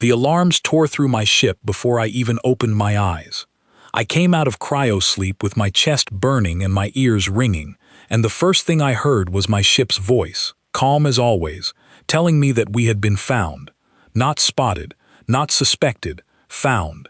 The alarms tore through my ship before I even opened my eyes. I came out of cryo-sleep with my chest burning and my ears ringing, and the first thing I heard was my ship's voice, calm as always, telling me that we had been found. Not spotted, not suspected, found.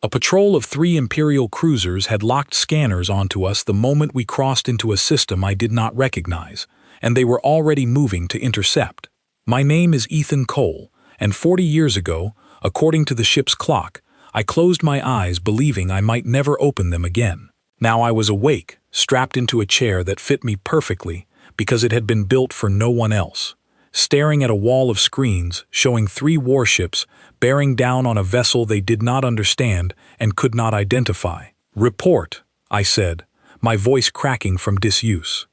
A patrol of 3 Imperial cruisers had locked scanners onto us the moment we crossed into a system I did not recognize, and they were already moving to intercept. My name is Ethan Cole, and 40 years ago, according to the ship's clock, I closed my eyes believing I might never open them again. Now I was awake, strapped into a chair that fit me perfectly because it had been built for no one else, staring at a wall of screens showing 3 warships bearing down on a vessel they did not understand and could not identify. "Report," I said, my voice cracking from disuse.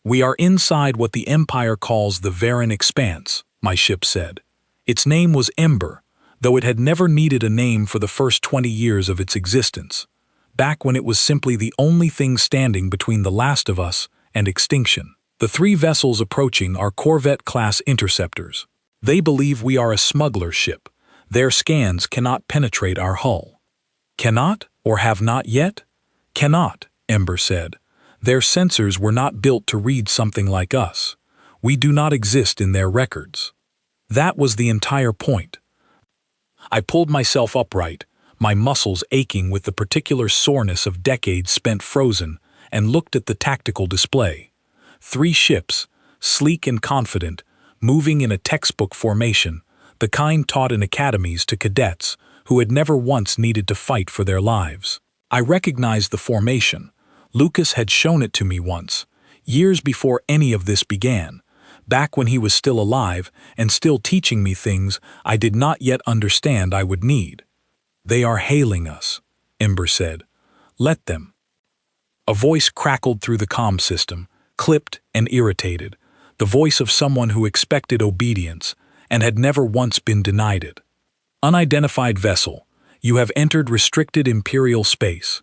"We are inside what the Empire calls the Varan Expanse," my ship said. Its name was Ember, though it had never needed a name for the first 20 years of its existence, back when it was simply the only thing standing between the last of us and extinction. The 3 vessels approaching are Corvette-class interceptors. They believe we are a smuggler ship. Their scans cannot penetrate our hull. "Cannot, or have not yet?" "Cannot," Ember said. "Their sensors were not built to read something like us. We do not exist in their records." That was the entire point. I pulled myself upright, my muscles aching with the particular soreness of decades spent frozen, and looked at the tactical display. 3 ships, sleek and confident, moving in a textbook formation, the kind taught in academies to cadets who had never once needed to fight for their lives. I recognized the formation. Lucas had shown it to me once, years before any of this began, back when he was still alive and still teaching me things I did not yet understand I would need. "They are hailing us," Ember said. "Let them." A voice crackled through the comm system, clipped and irritated, the voice of someone who expected obedience and had never once been denied it. "Unidentified vessel, you have entered restricted Imperial space.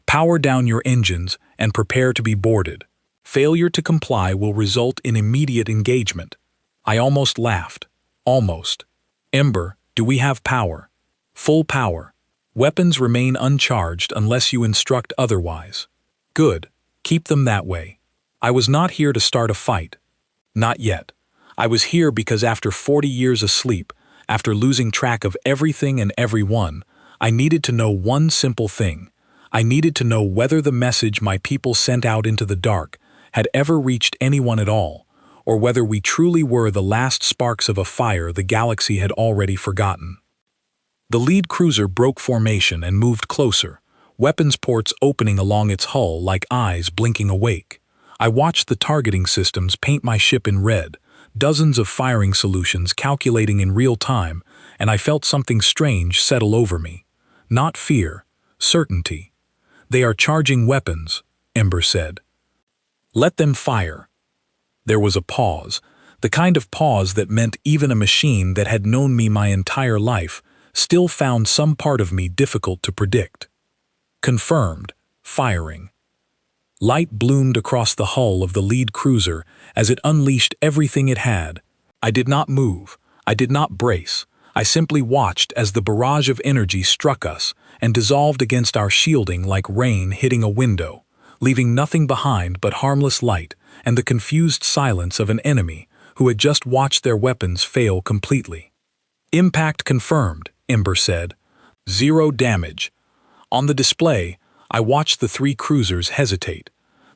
Power down your engines and prepare to be boarded. Failure to comply will result in immediate engagement." I almost laughed. Almost. "Ember, do we have power?" "Full power. Weapons remain uncharged unless you instruct otherwise." "Good. Keep them that way." I was not here to start a fight. Not yet. I was here because after 40 years asleep, after losing track of everything and everyone, I needed to know one simple thing. I needed to know whether the message my people sent out into the dark had ever reached anyone at all, or whether we truly were the last sparks of a fire the galaxy had already forgotten. The lead cruiser broke formation and moved closer, weapons ports opening along its hull like eyes blinking awake. I watched the targeting systems paint my ship in red, dozens of firing solutions calculating in real time, and I felt something strange settle over me. Not fear, certainty. "They are charging weapons," Ember said. "Let them fire." There was a pause, the kind of pause that meant even a machine that had known me my entire life still found some part of me difficult to predict. Confirmed, firing. Light bloomed across the hull of the lead cruiser as it unleashed everything it had. I did not move. I did not brace. I simply watched as the barrage of energy struck us and dissolved against our shielding like rain hitting a window, leaving nothing behind but harmless light and the confused silence of an enemy who had just watched their weapons fail completely. "Impact confirmed," Ember said. "0 damage." On the display, I watched the 3 cruisers hesitate.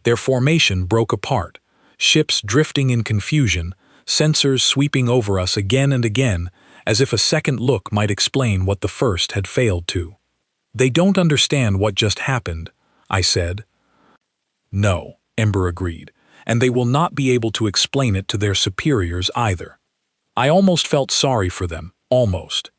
Their formation broke apart, ships drifting in confusion, sensors sweeping over us again and again, as if a second look might explain what the first had failed to. "They don't understand what just happened," I said. "No," Ember agreed, "and they will not be able to explain it to their superiors either." I almost felt sorry for them, almost.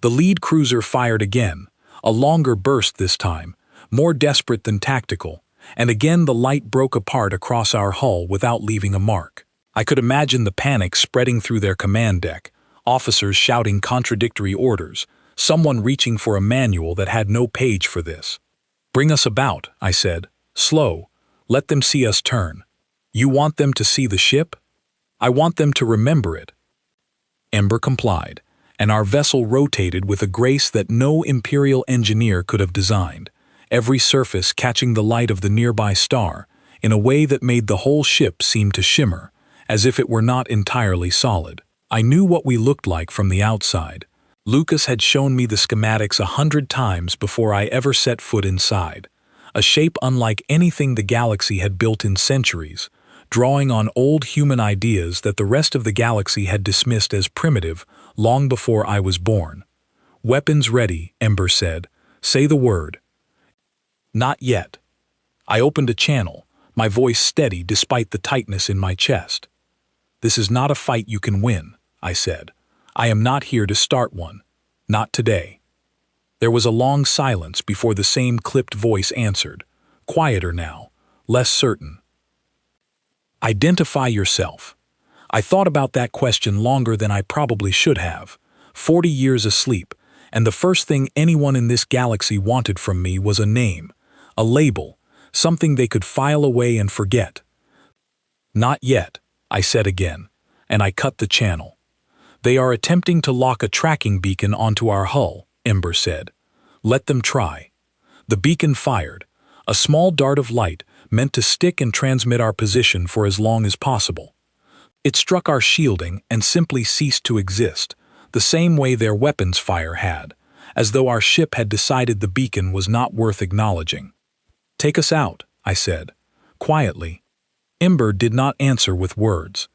The lead cruiser fired again, a longer burst this time, more desperate than tactical, and again the light broke apart across our hull without leaving a mark. I could imagine the panic spreading through their command deck, officers shouting contradictory orders, someone reaching for a manual that had no page for this. "Bring us about," I said. "Slow. Let them see us turn." "You want them to see the ship?" "I want them to remember it." Ember complied, and our vessel rotated with a grace that no Imperial engineer could have designed, every surface catching the light of the nearby star in a way that made the whole ship seem to shimmer, as if it were not entirely solid. I knew what we looked like from the outside. Lucas had shown me the schematics 100 times before I ever set foot inside, a shape unlike anything the galaxy had built in centuries, drawing on old human ideas that the rest of the galaxy had dismissed as primitive long before I was born. "Weapons ready," Ember said. "Say the word." "Not yet." I opened a channel, my voice steady despite the tightness in my chest. "This is not a fight you can win," I said. "I am not here to start one. Not today." There was a long silence before the same clipped voice answered, quieter now, less certain. "Identify yourself." I thought about that question longer than I probably should have. 40 years asleep, and the first thing anyone in this galaxy wanted from me was a name, a label, something they could file away and forget. "Not yet," I said again, and I cut the channel. "They are attempting to lock a tracking beacon onto our hull," Ember said. "Let them try." The beacon fired, a small dart of light meant to stick and transmit our position for as long as possible. It struck our shielding and simply ceased to exist, the same way their weapons fire had, as though our ship had decided the beacon was not worth acknowledging. "Take us out," I said, quietly. Ember did not answer with words.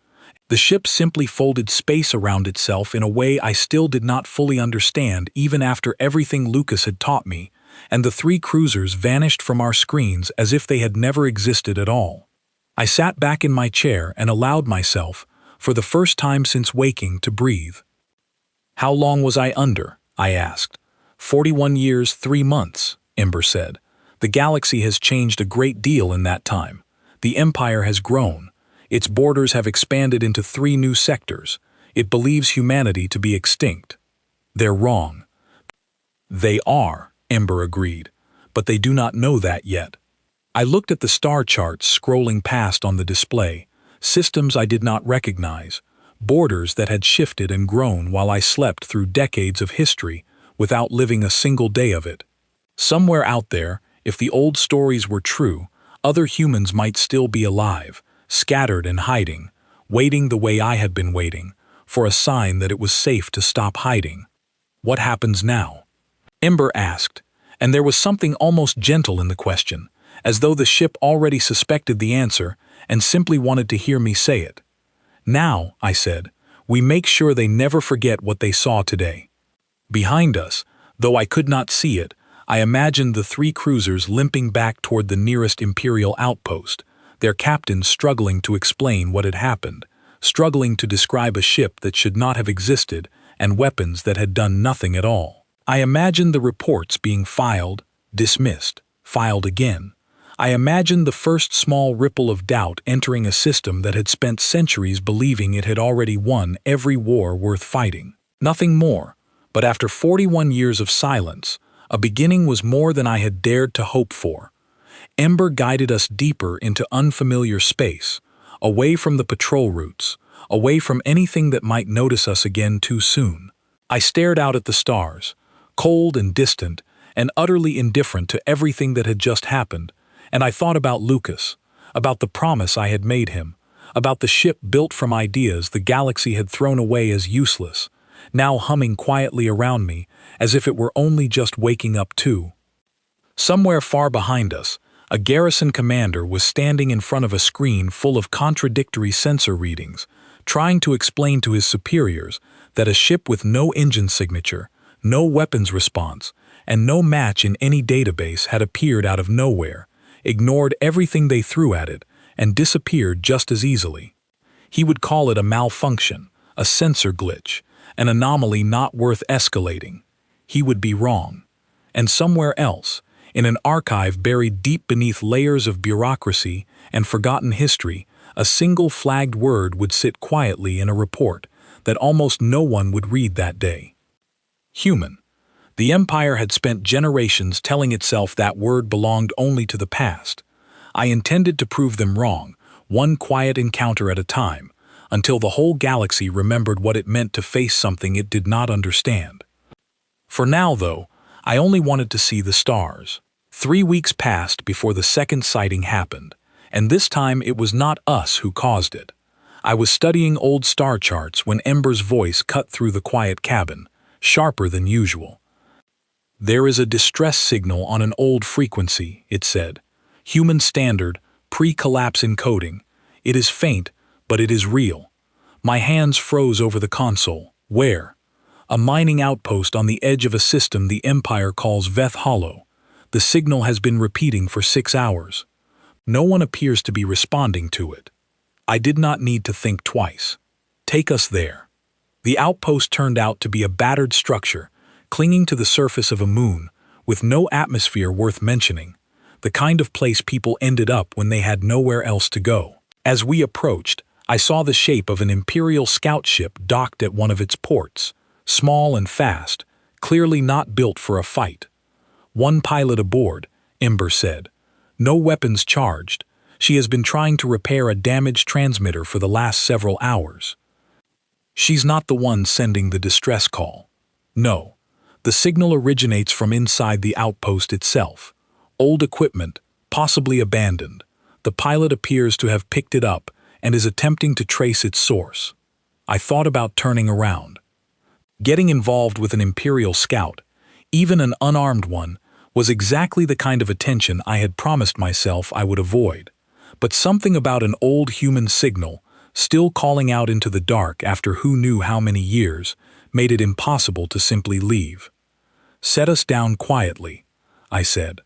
The ship simply folded space around itself in a way I still did not fully understand even after everything Lucas had taught me, and the 3 cruisers vanished from our screens as if they had never existed at all. I sat back in my chair and allowed myself, for the first time since waking, to breathe. "How long was I under?" I asked. 41 years, 3 months, Ember said. "The galaxy has changed a great deal in that time. The Empire has grown. Its borders have expanded into 3 new sectors. It believes humanity to be extinct." "They're wrong." "They are," Ember agreed, "but they do not know that yet." I looked at the star charts scrolling past on the display, systems I did not recognize, borders that had shifted and grown while I slept through decades of history without living a single day of it. Somewhere out there, if the old stories were true, other humans might still be alive, scattered and hiding, waiting the way I had been waiting, for a sign that it was safe to stop hiding. "What happens now?" Ember asked, and there was something almost gentle in the question, as though the ship already suspected the answer and simply wanted to hear me say it. "Now," I said, "we make sure they never forget what they saw today." Behind us, though I could not see it, I imagined the 3 cruisers limping back toward the nearest Imperial outpost, their captains struggling to explain what had happened, struggling to describe a ship that should not have existed and weapons that had done nothing at all. I imagined the reports being filed, dismissed, filed again. I imagined the first small ripple of doubt entering a system that had spent centuries believing it had already won every war worth fighting. Nothing more, but after 41 years of silence, a beginning was more than I had dared to hope for. Ember guided us deeper into unfamiliar space, away from the patrol routes, away from anything that might notice us again too soon. I stared out at the stars, cold and distant, and utterly indifferent to everything that had just happened, and I thought about Lucas, about the promise I had made him, about the ship built from ideas the galaxy had thrown away as useless, now humming quietly around me as if it were only just waking up too. Somewhere far behind us, a garrison commander was standing in front of a screen full of contradictory sensor readings, trying to explain to his superiors that a ship with no engine signature, no weapons response, and no match in any database had appeared out of nowhere, ignored everything they threw at it, and disappeared just as easily. He would call it a malfunction, a sensor glitch, an anomaly not worth escalating. He would be wrong. And somewhere else, in an archive buried deep beneath layers of bureaucracy and forgotten history, a single flagged word would sit quietly in a report that almost no one would read that day. Human. The Empire had spent generations telling itself that word belonged only to the past. I intended to prove them wrong, one quiet encounter at a time, until the whole galaxy remembered what it meant to face something it did not understand. For now, though, I only wanted to see the stars. 3 weeks passed before the second sighting happened, and this time it was not us who caused it. I was studying old star charts when Ember's voice cut through the quiet cabin, sharper than usual. "There is a distress signal on an old frequency," it said. "Human standard, pre-collapse encoding. It is faint, but it is real." My hands froze over the console. "Where?" "A mining outpost on the edge of a system the Empire calls Veth Hollow. The signal has been repeating for 6 hours. No one appears to be responding to it." I did not need to think twice. "Take us there." The outpost turned out to be a battered structure, clinging to the surface of a moon, with no atmosphere worth mentioning, the kind of place people ended up when they had nowhere else to go. As we approached, I saw the shape of an Imperial scout ship docked at one of its ports, small and fast, clearly not built for a fight. "One pilot aboard," Ember said. "No weapons charged. She has been trying to repair a damaged transmitter for the last several hours." "She's not the one sending the distress call." "No. The signal originates from inside the outpost itself. Old equipment, possibly abandoned. The pilot appears to have picked it up and is attempting to trace its source." I thought about turning around. Getting involved with an Imperial scout, even an unarmed one, was exactly the kind of attention I had promised myself I would avoid. But something about an old human signal, still calling out into the dark after who knew how many years, made it impossible to simply leave. "Set us down quietly," I said.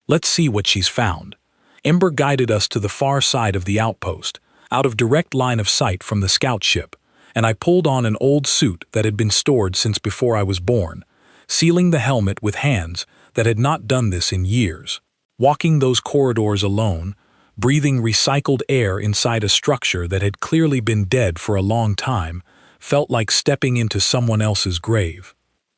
"Let's see what she's found." Ember guided us to the far side of the outpost, out of direct line of sight from the scout ship, and I pulled on an old suit that had been stored since before I was born, sealing the helmet with hands that had not done this in years. Walking those corridors alone, breathing recycled air inside a structure that had clearly been dead for a long time, felt like stepping into someone else's grave.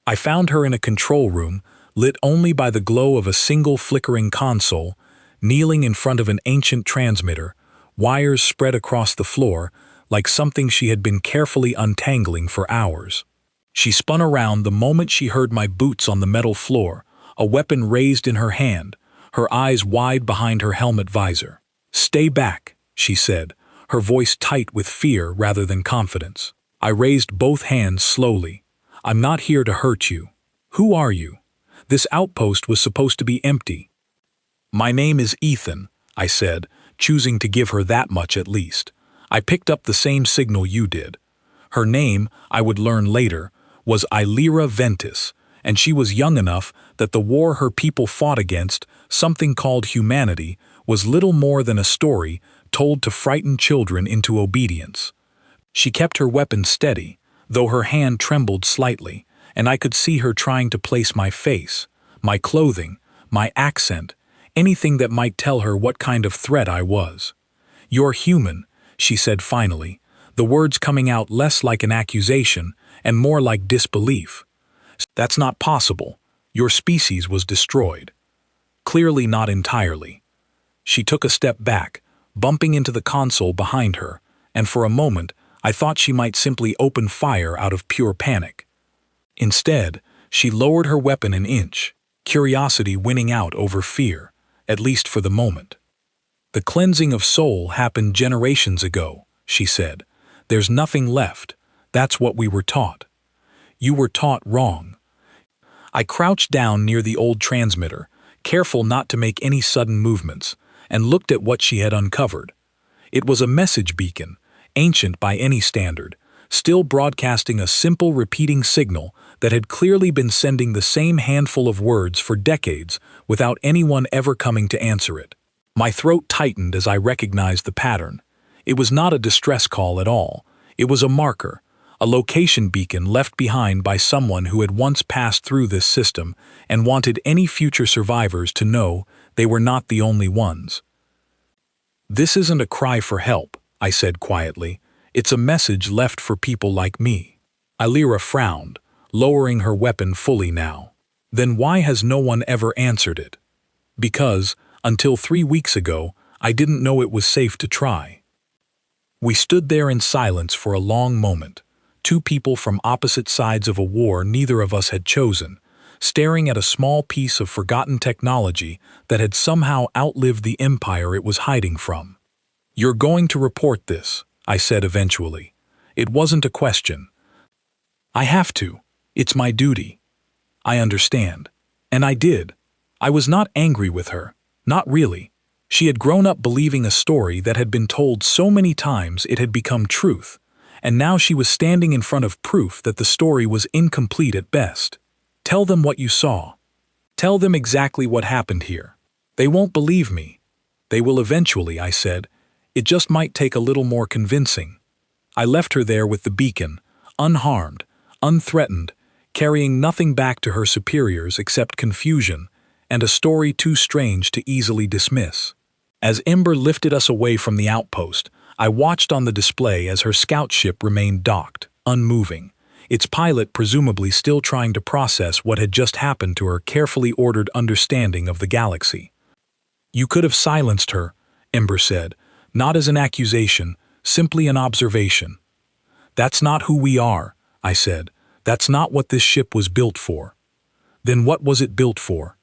I found her in a control room, lit only by the glow of a single flickering console, kneeling in front of an ancient transmitter, wires spread across the floor, like something she had been carefully untangling for hours. She spun around the moment she heard my boots on the metal floor, a weapon raised in her hand, her eyes wide behind her helmet visor. "Stay back," she said, her voice tight with fear rather than confidence. I raised both hands slowly. "I'm not here to hurt you." "Who are you?" "This outpost was supposed to be empty." "My name is Ethan," I said, choosing to give her that much at least. "I picked up the same signal you did." Her name, I would learn later, was Illyra Ventus, and she was young enough that the war her people fought against, something called humanity, was little more than a story told to frighten children into obedience. She kept her weapon steady, though her hand trembled slightly, and I could see her trying to place my face, my clothing, my accent, anything that might tell her what kind of threat I was. "You're human," she said finally, the words coming out less like an accusation and more like disbelief. "That's not possible. Your species was destroyed." "Clearly not entirely." She took a step back, bumping into the console behind her, and for a moment I thought she might simply open fire out of pure panic. Instead, she lowered her weapon an inch, curiosity winning out over fear, at least for the moment. "The cleansing of soul happened generations ago," she said. "There's nothing left. That's what we were taught." "You were taught wrong." I crouched down near the old transmitter, careful not to make any sudden movements, and looked at what she had uncovered. It was a message beacon, ancient by any standard, still broadcasting a simple repeating signal that had clearly been sending the same handful of words for decades without anyone ever coming to answer it. My throat tightened as I recognized the pattern. It was not a distress call at all. It was a marker, a location beacon left behind by someone who had once passed through this system and wanted any future survivors to know they were not the only ones. "This isn't a cry for help," I said quietly. "It's a message left for people like me." Illyra frowned, lowering her weapon fully now. "Then why has no one ever answered it?" "Because, until 3 weeks ago, I didn't know it was safe to try." We stood there in silence for a long moment, two people from opposite sides of a war neither of us had chosen, staring at a small piece of forgotten technology that had somehow outlived the empire it was hiding from. "You're going to report this," I said eventually. It wasn't a question. "I have to. It's my duty." "I understand." And I did. I was not angry with her. Not really. She had grown up believing a story that had been told so many times it had become truth, and now she was standing in front of proof that the story was incomplete at best. "Tell them what you saw. Tell them exactly what happened here. They won't believe me." "They will eventually," I said. "It just might take a little more convincing." I left her there with the beacon, unharmed, unthreatened, carrying nothing back to her superiors except confusion and a story too strange to easily dismiss. As Ember lifted us away from the outpost, I watched on the display as her scout ship remained docked, unmoving, its pilot presumably still trying to process what had just happened to her carefully ordered understanding of the galaxy. "You could have silenced her," Ember said, "not as an accusation, simply an observation." "That's not who we are," I said. "That's not what this ship was built for." "Then what was it built for?"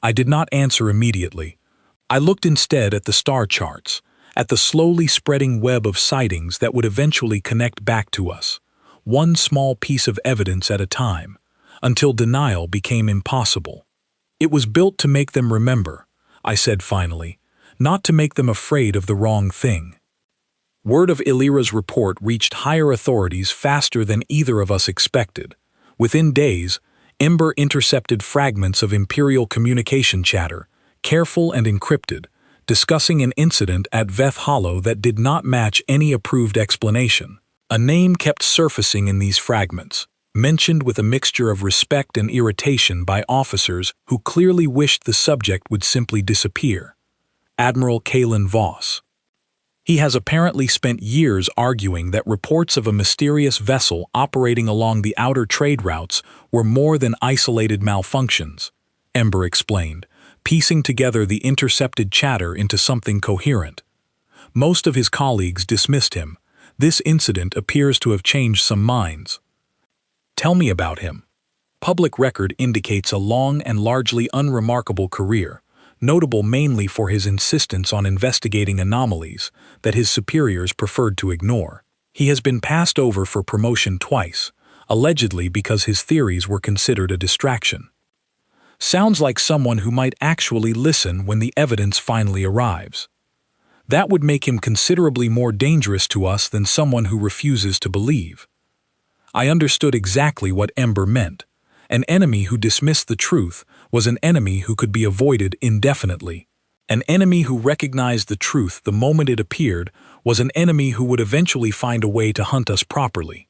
I did not answer immediately. I looked instead at the star charts, at the slowly spreading web of sightings that would eventually connect back to us, one small piece of evidence at a time, until denial became impossible. "It was built to make them remember," I said finally, "not to make them afraid of the wrong thing." Word of Illyra's report reached higher authorities faster than either of us expected. Within days, Ember intercepted fragments of Imperial communication chatter, careful and encrypted, discussing an incident at Veth Hollow that did not match any approved explanation. A name kept surfacing in these fragments, mentioned with a mixture of respect and irritation by officers who clearly wished the subject would simply disappear. Admiral Kalen Voss. He has apparently spent years arguing that reports of a mysterious vessel operating along the outer trade routes were more than isolated malfunctions, Ember explained, piecing together the intercepted chatter into something coherent. Most of his colleagues dismissed him. This incident appears to have changed some minds. "Tell me about him." Public record indicates a long and largely unremarkable career, notable mainly for his insistence on investigating anomalies that his superiors preferred to ignore. He has been passed over for promotion twice, allegedly because his theories were considered a distraction. Sounds like someone who might actually listen when the evidence finally arrives. That would make him considerably more dangerous to us than someone who refuses to believe. I understood exactly what Ember meant. An enemy who dismissed the truth was an enemy who could be avoided indefinitely. An enemy who recognized the truth the moment it appeared was an enemy who would eventually find a way to hunt us properly.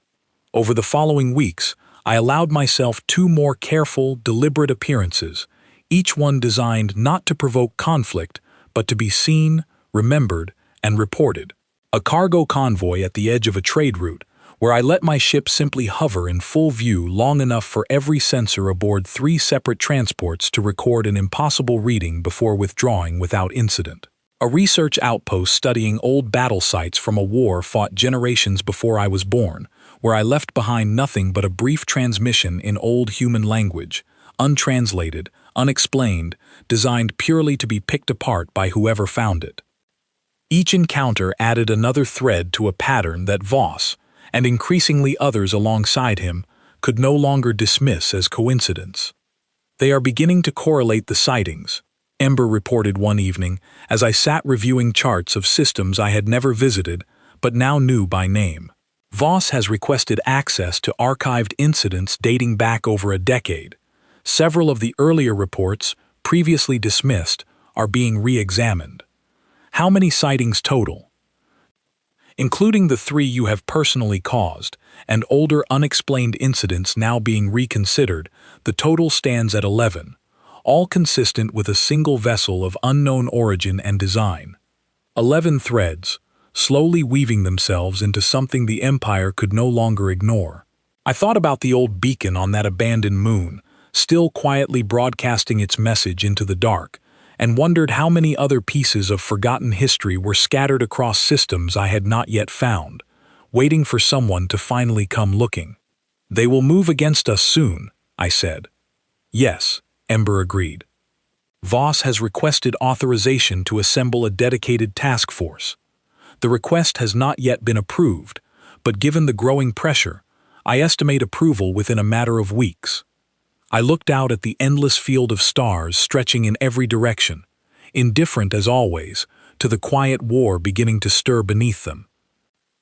Over the following weeks, I allowed myself two more careful, deliberate appearances, each one designed not to provoke conflict, but to be seen, remembered, and reported. A cargo convoy at the edge of a trade route, where I let my ship simply hover in full view long enough for every sensor aboard 3 separate transports to record an impossible reading before withdrawing without incident. A research outpost studying old battle sites from a war fought generations before I was born, where I left behind nothing but a brief transmission in old human language, untranslated, unexplained, designed purely to be picked apart by whoever found it. Each encounter added another thread to a pattern that Voss, and increasingly others alongside him, could no longer dismiss as coincidence. "They are beginning to correlate the sightings," Ember reported one evening as I sat reviewing charts of systems I had never visited but now knew by name. "Voss has requested access to archived incidents dating back over a decade. Several of the earlier reports, previously dismissed, are being re-examined." "How many sightings total?" "Including the 3 you have personally caused, and older unexplained incidents now being reconsidered, the total stands at 11, all consistent with a single vessel of unknown origin and design. 11 threads, slowly weaving themselves into something the Empire could no longer ignore. I thought about the old beacon on that abandoned moon, still quietly broadcasting its message into the dark, and wondered how many other pieces of forgotten history were scattered across systems I had not yet found, waiting for someone to finally come looking. "They will move against us soon," I said. "Yes," Ember agreed. "Voss has requested authorization to assemble a dedicated task force. The request has not yet been approved, but given the growing pressure, I estimate approval within a matter of weeks." I looked out at the endless field of stars stretching in every direction, indifferent as always, to the quiet war beginning to stir beneath them.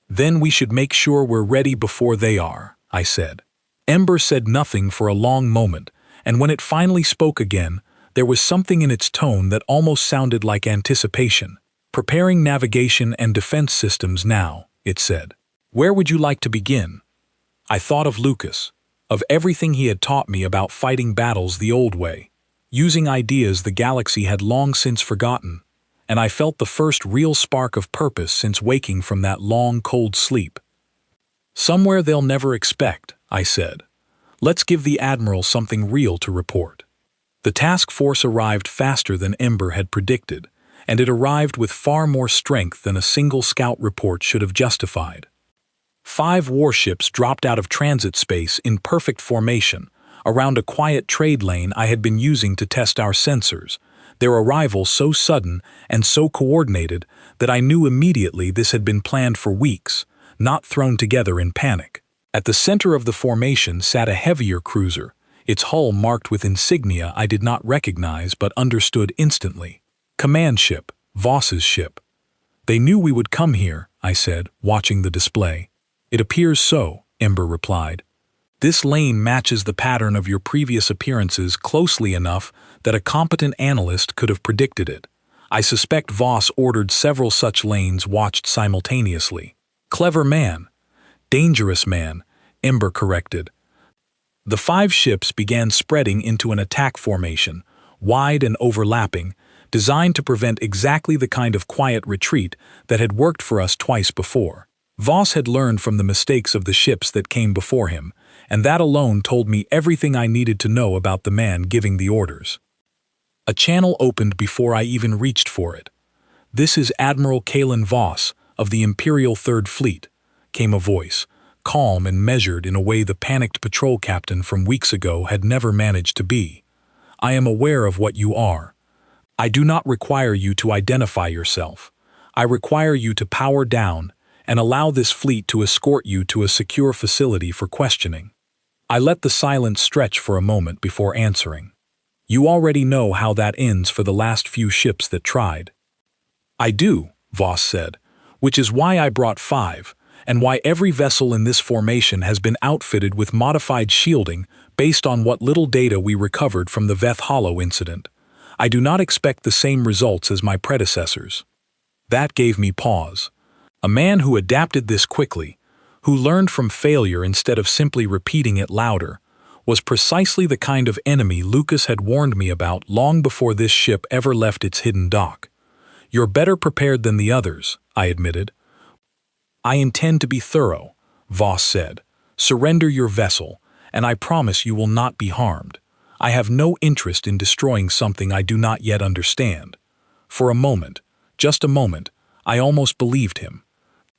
"Then we should make sure we're ready before they are," I said. Ember said nothing for a long moment, and when it finally spoke again, there was something in its tone that almost sounded like anticipation. "Preparing navigation and defense systems now," it said. "Where would you like to begin?" I thought of Lucas, of everything he had taught me about fighting battles the old way, using ideas the galaxy had long since forgotten, and I felt the first real spark of purpose since waking from that long, cold sleep. "Somewhere they'll never expect," I said. "Let's give the Admiral something real to report." The task force arrived faster than Ember had predicted, and it arrived with far more strength than a single scout report should have justified. 5 warships dropped out of transit space in perfect formation, around a quiet trade lane I had been using to test our sensors, their arrival so sudden and so coordinated that I knew immediately this had been planned for weeks, not thrown together in panic. At the center of the formation sat a heavier cruiser, its hull marked with insignia I did not recognize but understood instantly. Command ship, Voss's ship. "They knew we would come here," I said, watching the display. "It appears so," Ember replied. "This lane matches the pattern of your previous appearances closely enough that a competent analyst could have predicted it. I suspect Voss ordered several such lanes watched simultaneously." "Clever man." "Dangerous man," Ember corrected. The 5 ships began spreading into an attack formation, wide and overlapping, designed to prevent exactly the kind of quiet retreat that had worked for us twice before. Voss had learned from the mistakes of the ships that came before him, and that alone told me everything I needed to know about the man giving the orders. A channel opened before I even reached for it. "This is Admiral Kalen Voss of the Imperial Third Fleet," came a voice, calm and measured in a way the panicked patrol captain from weeks ago had never managed to be. "I am aware of what you are. I do not require you to identify yourself. I require you to power down and allow this fleet to escort you to a secure facility for questioning." I let the silence stretch for a moment before answering. "You already know how that ends for the last few ships that tried." "I do," Voss said, "which is why I brought 5, and why every vessel in this formation has been outfitted with modified shielding based on what little data we recovered from the Veth Hollow incident. I do not expect the same results as my predecessors." That gave me pause. A man who adapted this quickly, who learned from failure instead of simply repeating it louder, was precisely the kind of enemy Lucas had warned me about long before this ship ever left its hidden dock. "You're better prepared than the others," I admitted. "I intend to be thorough," Voss said. "Surrender your vessel, and I promise you will not be harmed. I have no interest in destroying something I do not yet understand." For a moment, just a moment, I almost believed him.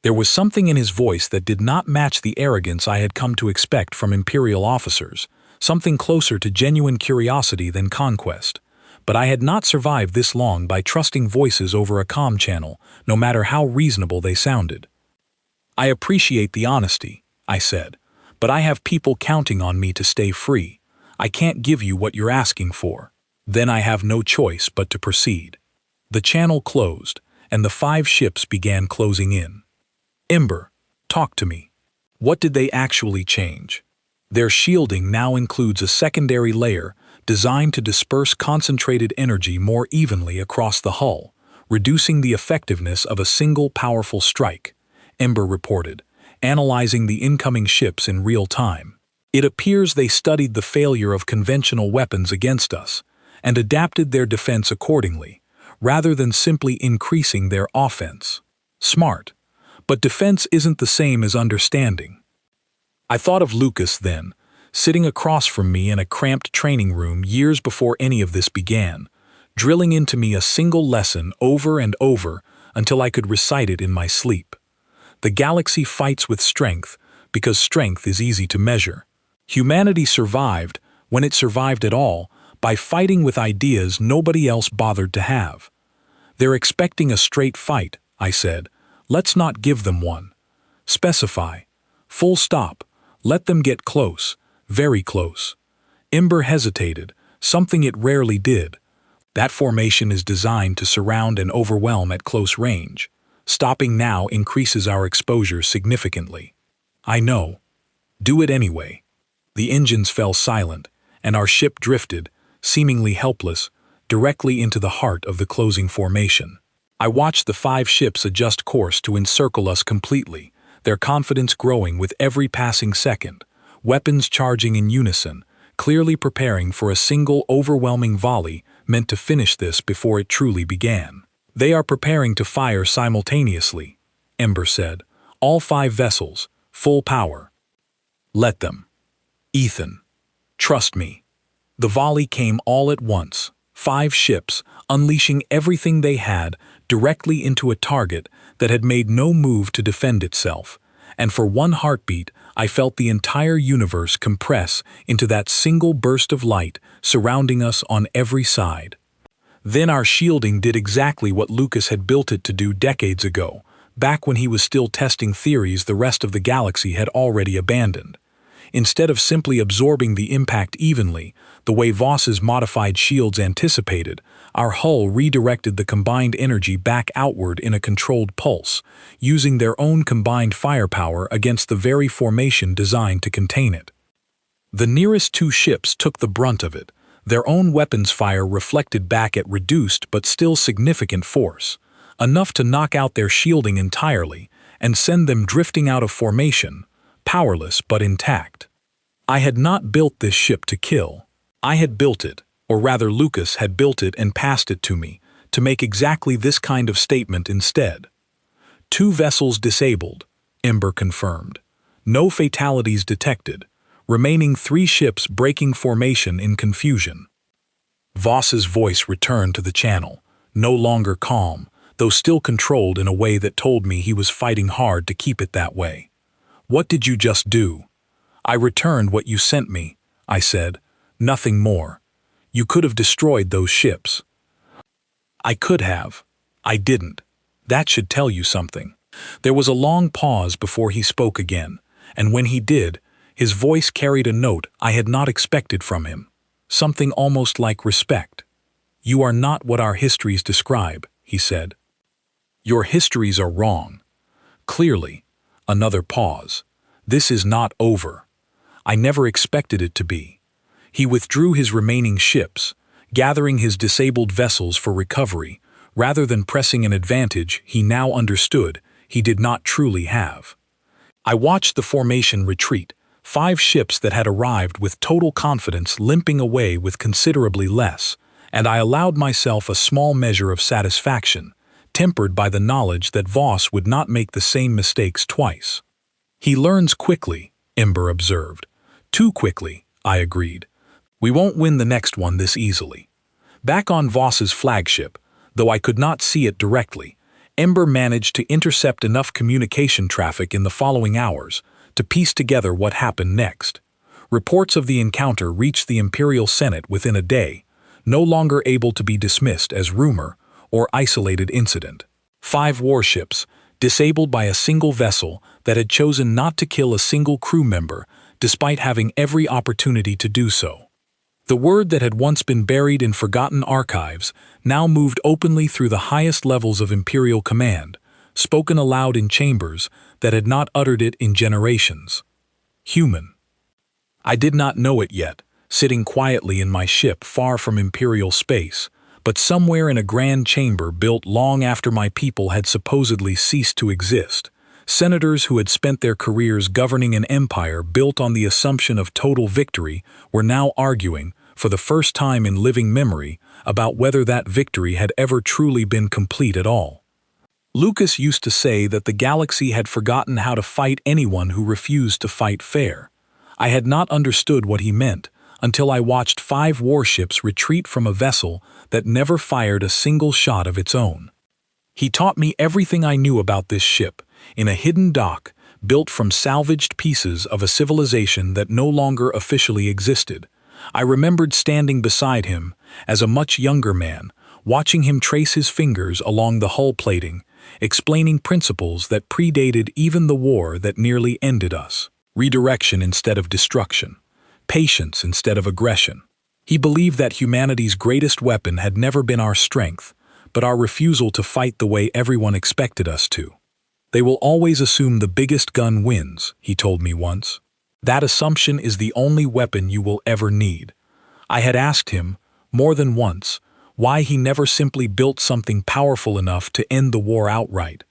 There was something in his voice that did not match the arrogance I had come to expect from Imperial officers, something closer to genuine curiosity than conquest. But I had not survived this long by trusting voices over a comm channel, no matter how reasonable they sounded. "I appreciate the honesty," I said, "but I have people counting on me to stay free. I can't give you what you're asking for." Then I have no choice but to proceed. The channel closed, and the 5 ships began closing in. "Ember, talk to me. What did they actually change?" "Their shielding now includes a secondary layer designed to disperse concentrated energy more evenly across the hull, reducing the effectiveness of a single powerful strike," Ember reported, analyzing the incoming ships in real time. "It appears they studied the failure of conventional weapons against us and adapted their defense accordingly, rather than simply increasing their offense. Smart. But defense isn't the same as understanding." I thought of Lucas then, sitting across from me in a cramped training room years before any of this began, drilling into me a single lesson over and over until I could recite it in my sleep. The galaxy fights with strength because strength is easy to measure. Humanity survived, when it survived at all, by fighting with ideas nobody else bothered to have. They're expecting a straight fight, I said. Let's not give them one. Specify. Full stop. Let them get close, very close. Ember hesitated, something it rarely did. That formation is designed to surround and overwhelm at close range. Stopping now increases our exposure significantly. I know. Do it anyway. The engines fell silent, and our ship drifted, seemingly helpless, directly into the heart of the closing formation. I watched the 5 ships adjust course to encircle us completely, their confidence growing with every passing second, weapons charging in unison, clearly preparing for a single overwhelming volley meant to finish this before it truly began. They are preparing to fire simultaneously, Ember said. All 5 vessels, full power. Let them. Ethan. Trust me. The volley came all at once, 5 ships, unleashing everything they had directly into a target that had made no move to defend itself, and for one heartbeat I felt the entire universe compress into that single burst of light surrounding us on every side. Then our shielding did exactly what Lucas had built it to do decades ago, back when he was still testing theories the rest of the galaxy had already abandoned. Instead of simply absorbing the impact evenly, the way Voss's modified shields anticipated, our hull redirected the combined energy back outward in a controlled pulse, using their own combined firepower against the very formation designed to contain it. The nearest 2 ships took the brunt of it, their own weapons fire reflected back at reduced but still significant force, enough to knock out their shielding entirely and send them drifting out of formation, powerless but intact. I had not built this ship to kill. I had built it, or rather Lucas had built it and passed it to me, to make exactly this kind of statement instead. 2 vessels disabled, Ember confirmed. No fatalities detected, remaining 3 ships breaking formation in confusion. Voss's voice returned to the channel, no longer calm, though still controlled in a way that told me he was fighting hard to keep it that way. What did you just do? I returned what you sent me, I said. Nothing more. You could have destroyed those ships. I could have. I didn't. That should tell you something. There was a long pause before he spoke again, and when he did, his voice carried a note I had not expected from him. Something almost like respect. You are not what our histories describe, he said. Your histories are wrong. Clearly. Another pause. This is not over. I never expected it to be. He withdrew his remaining ships, gathering his disabled vessels for recovery, rather than pressing an advantage he now understood he did not truly have. I watched the formation retreat, 5 ships that had arrived with total confidence limping away with considerably less, and I allowed myself a small measure of satisfaction, tempered by the knowledge that Voss would not make the same mistakes twice. He learns quickly, Ember observed. Too quickly, I agreed. We won't win the next one this easily. Back on Voss's flagship, though I could not see it directly, Ember managed to intercept enough communication traffic in the following hours to piece together what happened next. Reports of the encounter reached the Imperial Senate within a day, no longer able to be dismissed as rumor or isolated incident. 5 warships, disabled by a single vessel that had chosen not to kill a single crew member despite having every opportunity to do so. The word that had once been buried in forgotten archives now moved openly through the highest levels of Imperial command, spoken aloud in chambers that had not uttered it in generations. Human. I did not know it yet, sitting quietly in my ship far from Imperial space, but somewhere in a grand chamber built long after my people had supposedly ceased to exist, senators who had spent their careers governing an empire built on the assumption of total victory were now arguing, for the first time in living memory, about whether that victory had ever truly been complete at all. Lucas used to say that the galaxy had forgotten how to fight anyone who refused to fight fair. I had not understood what he meant, until I watched 5 warships retreat from a vessel that never fired a single shot of its own. He taught me everything I knew about this ship, in a hidden dock, built from salvaged pieces of a civilization that no longer officially existed. I remembered standing beside him, as a much younger man, watching him trace his fingers along the hull plating, explaining principles that predated even the war that nearly ended us. Redirection instead of destruction. Patience instead of aggression. He believed that humanity's greatest weapon had never been our strength, but our refusal to fight the way everyone expected us to. They will always assume the biggest gun wins, he told me once. That assumption is the only weapon you will ever need. I had asked him, more than once, why he never simply built something powerful enough to end the war outright.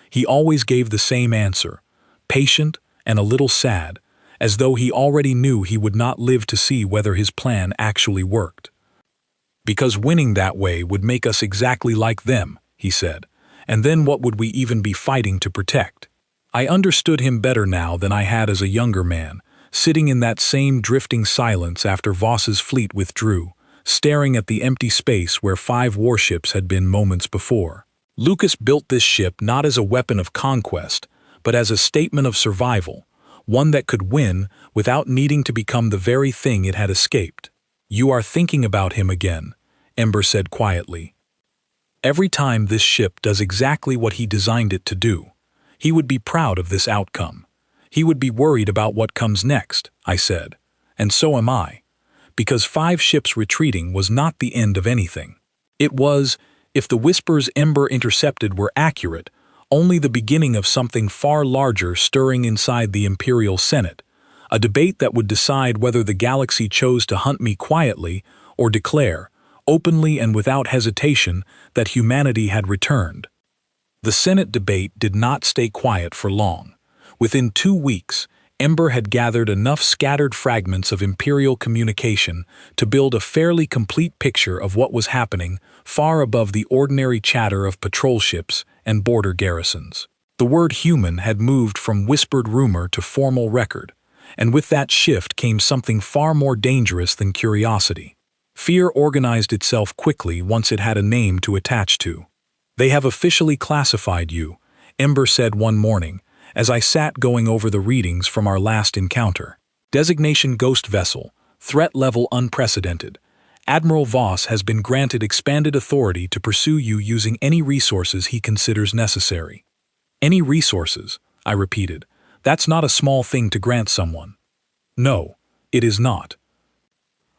He always gave the same answer, patient and a little sad, as though he already knew he would not live to see whether his plan actually worked. Because winning that way would make us exactly like them, he said, and then what would we even be fighting to protect? I understood him better now than I had as a younger man, sitting in that same drifting silence after Voss's fleet withdrew, staring at the empty space where 5 warships had been moments before. Lucas built this ship not as a weapon of conquest, but as a statement of survival, one that could win without needing to become the very thing it had escaped. You are thinking about him again, Ember said quietly. Every time this ship does exactly what he designed it to do, he would be proud of this outcome. He would be worried about what comes next, I said. And so am I. Because 5 ships retreating was not the end of anything. It was, if the whispers Ember intercepted were accurate, only the beginning of something far larger stirring inside the Imperial Senate, a debate that would decide whether the galaxy chose to hunt me quietly or declare, openly and without hesitation, that humanity had returned. The Senate debate did not stay quiet for long. Within 2 weeks, Ember had gathered enough scattered fragments of Imperial communication to build a fairly complete picture of what was happening far above the ordinary chatter of patrol ships and border garrisons. The word human had moved from whispered rumor to formal record, and with that shift came something far more dangerous than curiosity. Fear organized itself quickly once it had a name to attach to. They have officially classified you, Ember said one morning, as I sat going over the readings from our last encounter. Designation Ghost Vessel, threat level unprecedented. Admiral Voss has been granted expanded authority to pursue you using any resources he considers necessary. Any resources, I repeated. That's not a small thing to grant someone. No, it is not.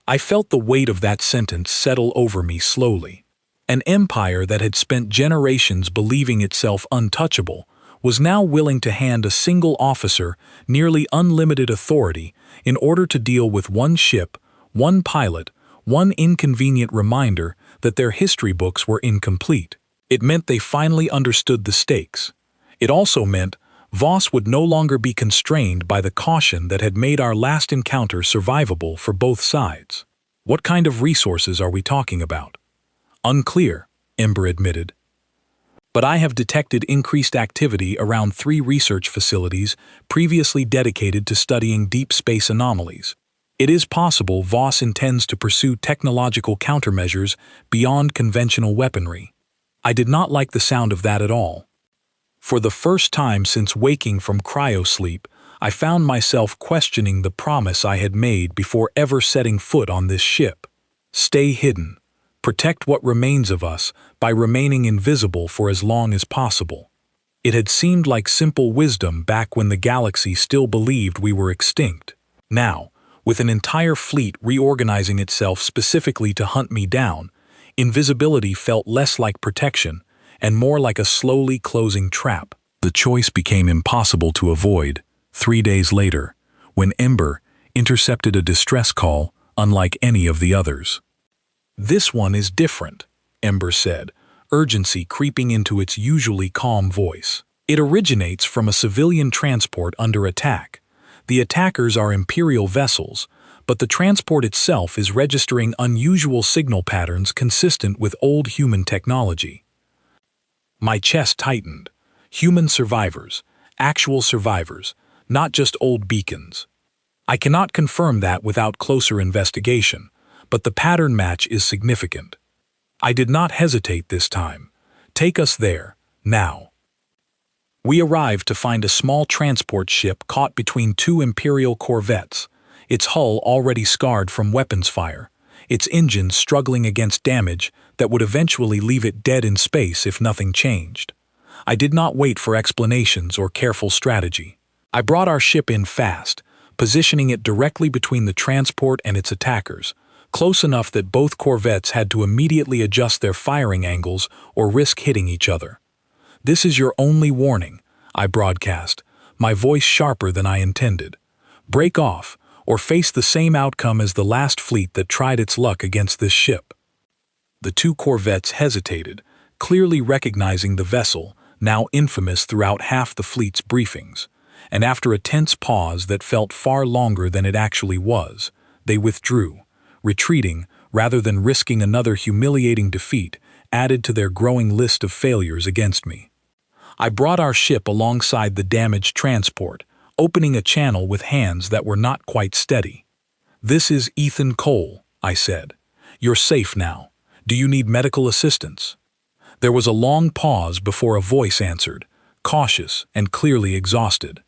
I felt the weight of that sentence settle over me slowly. An empire that had spent generations believing itself untouchable was now willing to hand a single officer nearly unlimited authority in order to deal with one ship, one pilot, one inconvenient reminder that their history books were incomplete. It meant they finally understood the stakes. It also meant Voss would no longer be constrained by the caution that had made our last encounter survivable for both sides. What kind of resources are we talking about? Unclear, Ember admitted. But I have detected increased activity around 3 research facilities previously dedicated to studying deep space anomalies. It is possible Voss intends to pursue technological countermeasures beyond conventional weaponry. I did not like the sound of that at all. For the first time since waking from cryosleep, I found myself questioning the promise I had made before ever setting foot on this ship. Stay hidden. Protect what remains of us by remaining invisible for as long as possible. It had seemed like simple wisdom back when the galaxy still believed we were extinct. Now, with an entire fleet reorganizing itself specifically to hunt me down, invisibility felt less like protection and more like a slowly closing trap. The choice became impossible to avoid 3 days later, when Ember intercepted a distress call unlike any of the others. "This one is different," Ember said, urgency creeping into its usually calm voice. "It originates from a civilian transport under attack. The attackers are Imperial vessels, but the transport itself is registering unusual signal patterns consistent with old human technology." My chest tightened. Human survivors, actual survivors, not just old beacons. I cannot confirm that without closer investigation, but the pattern match is significant. I did not hesitate this time. Take us there, now. We arrived to find a small transport ship caught between two Imperial corvettes, its hull already scarred from weapons fire, its engines struggling against damage that would eventually leave it dead in space if nothing changed. I did not wait for explanations or careful strategy. I brought our ship in fast, positioning it directly between the transport and its attackers, close enough that both corvettes had to immediately adjust their firing angles or risk hitting each other. "This is your only warning," I broadcast, my voice sharper than I intended. "Break off, or face the same outcome as the last fleet that tried its luck against this ship." The two corvettes hesitated, clearly recognizing the vessel, now infamous throughout half the fleet's briefings, and after a tense pause that felt far longer than it actually was, they withdrew, retreating rather than risking another humiliating defeat added to their growing list of failures against me. I brought our ship alongside the damaged transport, opening a channel with hands that were not quite steady. "This is Ethan Cole," I said. "You're safe now. Do you need medical assistance?" There was a long pause before a voice answered, cautious and clearly exhausted.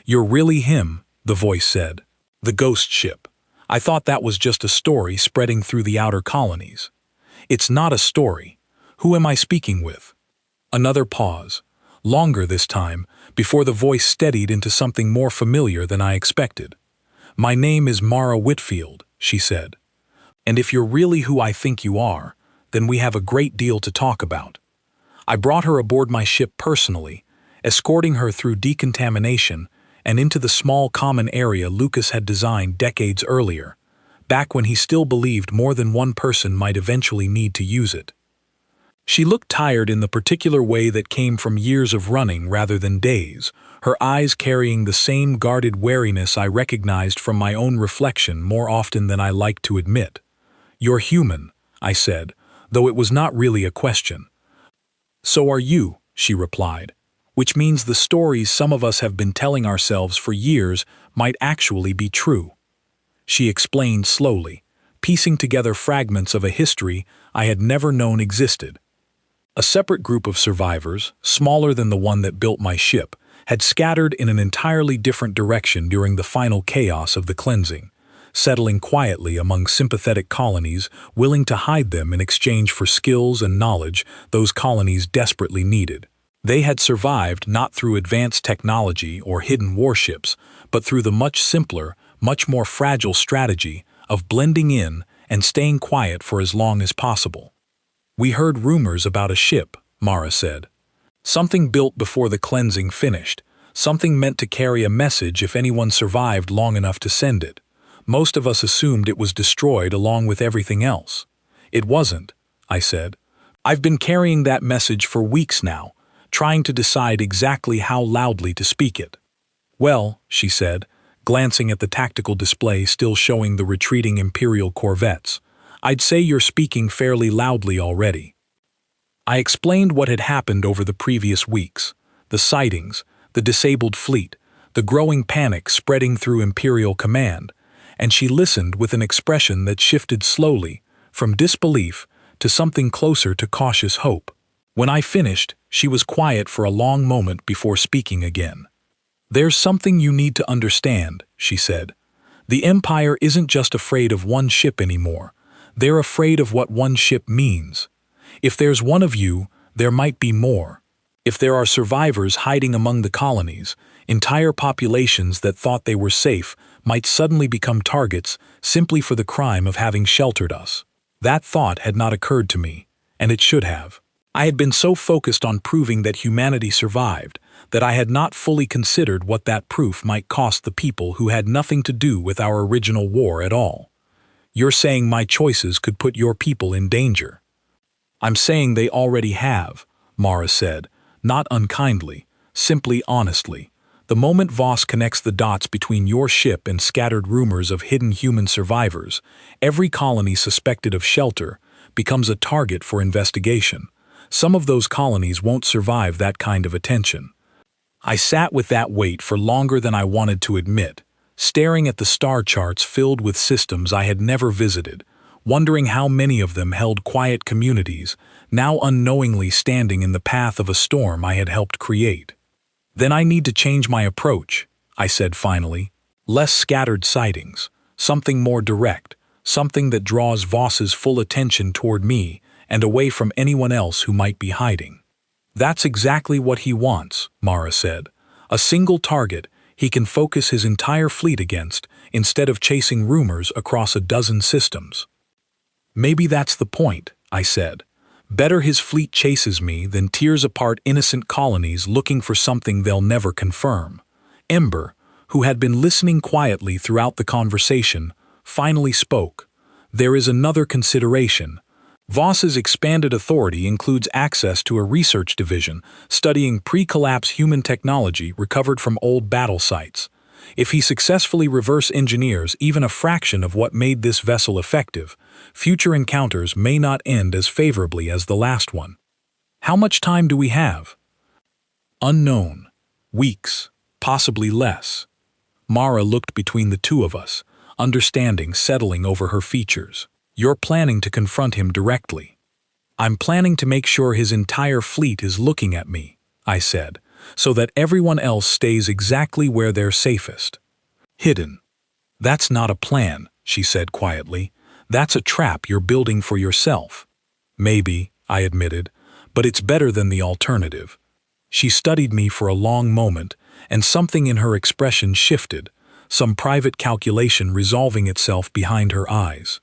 "You're really him," the voice said. "The ghost ship. I thought that was just a story spreading through the outer colonies." "It's not a story. Who am I speaking with?" Another pause, longer this time, before the voice steadied into something more familiar than I expected. "My name is Mara Whitfield," she said. "And if you're really who I think you are, then we have a great deal to talk about." I brought her aboard my ship personally, escorting her through decontamination and into the small common area Lucas had designed decades earlier, back when he still believed more than one person might eventually need to use it. She looked tired in the particular way that came from years of running rather than days, her eyes carrying the same guarded wariness I recognized from my own reflection more often than I liked to admit. "You're human," I said, though it was not really a question. "So are you," she replied, "which means the stories some of us have been telling ourselves for years might actually be true." She explained slowly, piecing together fragments of a history I had never known existed. A separate group of survivors, smaller than the one that built my ship, had scattered in an entirely different direction during the final chaos of the cleansing, settling quietly among sympathetic colonies willing to hide them in exchange for skills and knowledge those colonies desperately needed. They had survived not through advanced technology or hidden warships, but through the much simpler, much more fragile strategy of blending in and staying quiet for as long as possible. "We heard rumors about a ship," Mara said. "Something built before the cleansing finished, something meant to carry a message if anyone survived long enough to send it. Most of us assumed it was destroyed along with everything else." "It wasn't," I said. "I've been carrying that message for weeks now, trying to decide exactly how loudly to speak it." "Well," she said, glancing at the tactical display still showing the retreating Imperial corvettes, "I'd say you're speaking fairly loudly already." I explained what had happened over the previous weeks, the sightings, the disabled fleet, the growing panic spreading through Imperial command, and she listened with an expression that shifted slowly, from disbelief to something closer to cautious hope. When I finished, she was quiet for a long moment before speaking again. "There's something you need to understand," she said. "The Empire isn't just afraid of one ship anymore. They're afraid of what one ship means. If there's one of you, there might be more. If there are survivors hiding among the colonies, entire populations that thought they were safe might suddenly become targets simply for the crime of having sheltered us." That thought had not occurred to me, and it should have. I had been so focused on proving that humanity survived that I had not fully considered what that proof might cost the people who had nothing to do with our original war at all. "You're saying my choices could put your people in danger." "I'm saying they already have," Mara said, not unkindly, simply honestly. "The moment Voss connects the dots between your ship and scattered rumors of hidden human survivors, every colony suspected of shelter becomes a target for investigation. Some of those colonies won't survive that kind of attention." I sat with that weight for longer than I wanted to admit, staring at the star charts filled with systems I had never visited, wondering how many of them held quiet communities, now unknowingly standing in the path of a storm I had helped create. "Then I need to change my approach," I said finally. "Less scattered sightings, something more direct, something that draws Voss's full attention toward me and away from anyone else who might be hiding." "That's exactly what he wants," Mara said. "A single target he can focus his entire fleet against instead of chasing rumors across a dozen systems." "Maybe that's the point," I said. "Better his fleet chases me than tears apart innocent colonies looking for something they'll never confirm." Ember, who had been listening quietly throughout the conversation, finally spoke. "There is another consideration. Voss's expanded authority includes access to a research division studying pre-collapse human technology recovered from old battle sites. If he successfully reverse engineers even a fraction of what made this vessel effective, future encounters may not end as favorably as the last one." "How much time do we have?" "Unknown. Weeks, possibly less." Mara looked between the two of us, understanding settling over her features. "You're planning to confront him directly." "I'm planning to make sure his entire fleet is looking at me," I said, "so that everyone else stays exactly where they're safest." "Hidden." "That's not a plan," she said quietly. "That's a trap you're building for yourself." "Maybe," I admitted, "but it's better than the alternative." She studied me for a long moment, and something in her expression shifted, some private calculation resolving itself behind her eyes.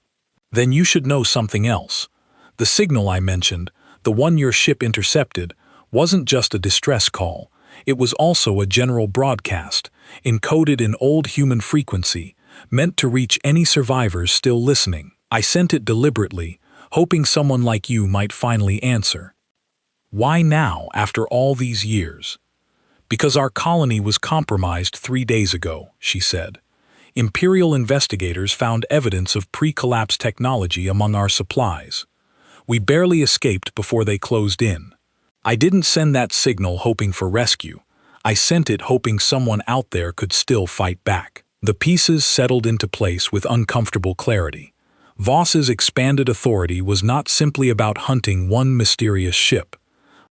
"Then you should know something else. The signal I mentioned, the one your ship intercepted, wasn't just a distress call. It was also a general broadcast, encoded in old human frequency, meant to reach any survivors still listening. I sent it deliberately, hoping someone like you might finally answer." "Why now, after all these years?" "Because our colony was compromised 3 days ago," she said. "Imperial investigators found evidence of pre-collapse technology among our supplies. We barely escaped before they closed in. I didn't send that signal hoping for rescue. I sent it hoping someone out there could still fight back." The pieces settled into place with uncomfortable clarity. Voss's expanded authority was not simply about hunting one mysterious ship.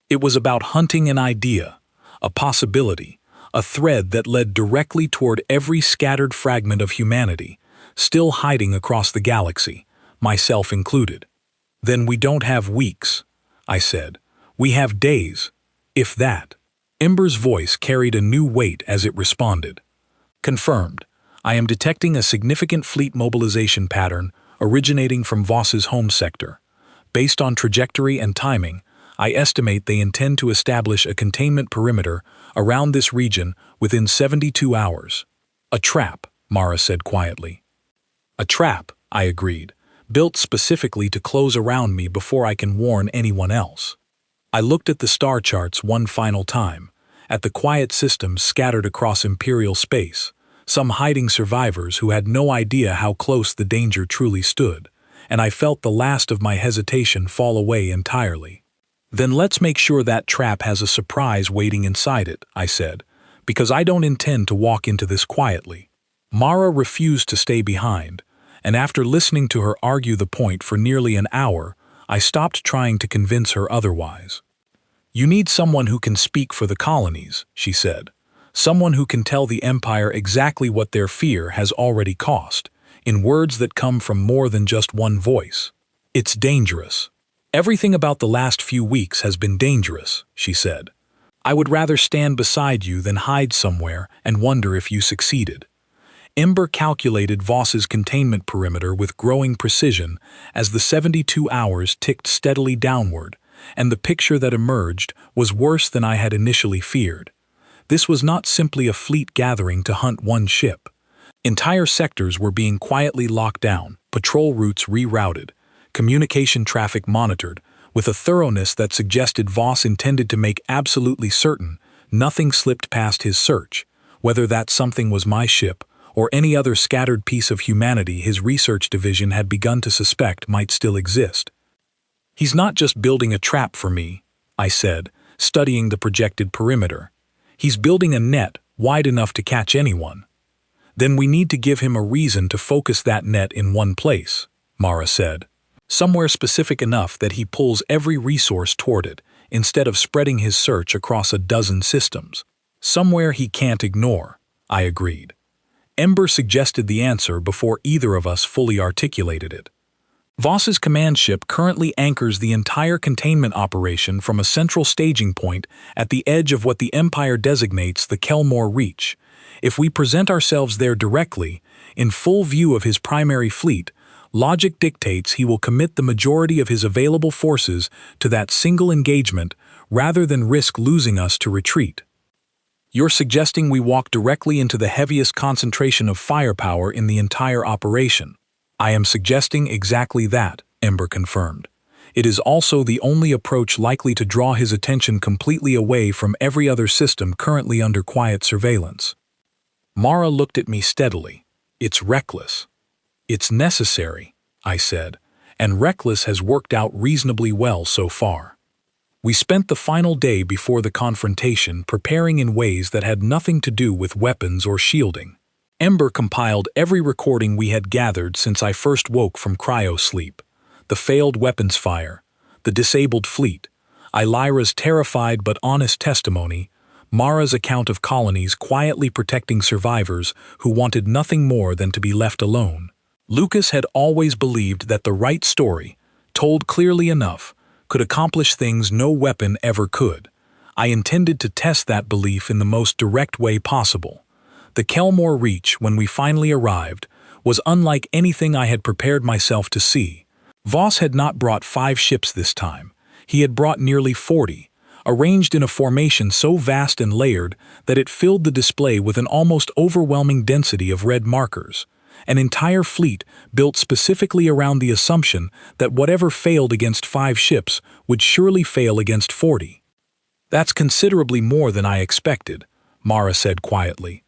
It was about hunting an idea, a possibility, a thread that led directly toward every scattered fragment of humanity, still hiding across the galaxy, myself included. "Then we don't have weeks," I said. "We have days, if that." Ember's voice carried a new weight as it responded. "Confirmed. I am detecting a significant fleet mobilization pattern originating from Voss's home sector. Based on trajectory and timing, I estimate they intend to establish a containment perimeter around this region within 72 hours. "A trap," Mara said quietly. "A trap," I agreed, "built specifically to close around me before I can warn anyone else." I looked at the star charts one final time, at the quiet systems scattered across Imperial space, some hiding survivors who had no idea how close the danger truly stood, and I felt the last of my hesitation fall away entirely. "Then let's make sure that trap has a surprise waiting inside it," I said, "because I don't intend to walk into this quietly." Mara refused to stay behind, and after listening to her argue the point for nearly an hour, I stopped trying to convince her otherwise. "You need someone who can speak for the colonies," she said. "Someone who can tell the Empire exactly what their fear has already cost, in words that come from more than just one voice. It's dangerous. Everything about the last few weeks has been dangerous," she said. "I would rather stand beside you than hide somewhere and wonder if you succeeded." Ember calculated Voss's containment perimeter with growing precision as the 72 hours ticked steadily downward, and the picture that emerged was worse than I had initially feared. This was not simply a fleet gathering to hunt one ship. Entire sectors were being quietly locked down, patrol routes rerouted, communication traffic monitored, with a thoroughness that suggested Voss intended to make absolutely certain nothing slipped past his search, whether that something was my ship or any other scattered piece of humanity his research division had begun to suspect might still exist. "He's not just building a trap for me," I said, studying the projected perimeter. "He's building a net wide enough to catch anyone." Then we need to give him a reason to focus that net in one place, Mara said. Somewhere specific enough that he pulls every resource toward it, instead of spreading his search across a dozen systems. Somewhere he can't ignore, I agreed. Ember suggested the answer before either of us fully articulated it. Voss's command ship currently anchors the entire containment operation from a central staging point at the edge of what the Empire designates the Kelmore Reach. If we present ourselves there directly, in full view of his primary fleet, logic dictates he will commit the majority of his available forces to that single engagement rather than risk losing us to retreat. You're suggesting we walk directly into the heaviest concentration of firepower in the entire operation. I am suggesting exactly that, Ember confirmed. It is also the only approach likely to draw his attention completely away from every other system currently under quiet surveillance. Mara looked at me steadily. It's reckless. It's necessary, I said, and reckless has worked out reasonably well so far. We spent the final day before the confrontation preparing in ways that had nothing to do with weapons or shielding. Ember compiled every recording we had gathered since I first woke from cryo-sleep. The failed weapons fire, the disabled fleet, Ilira's terrified but honest testimony, Mara's account of colonies quietly protecting survivors who wanted nothing more than to be left alone. Lucas had always believed that the right story, told clearly enough, could accomplish things no weapon ever could. I intended to test that belief in the most direct way possible. The Kelmore Reach, when we finally arrived, was unlike anything I had prepared myself to see. Voss had not brought 5 ships this time. He had brought nearly 40, arranged in a formation so vast and layered that it filled the display with an almost overwhelming density of red markers. An entire fleet built specifically around the assumption that whatever failed against 5 ships would surely fail against 40. That's considerably more than I expected, Mara said quietly.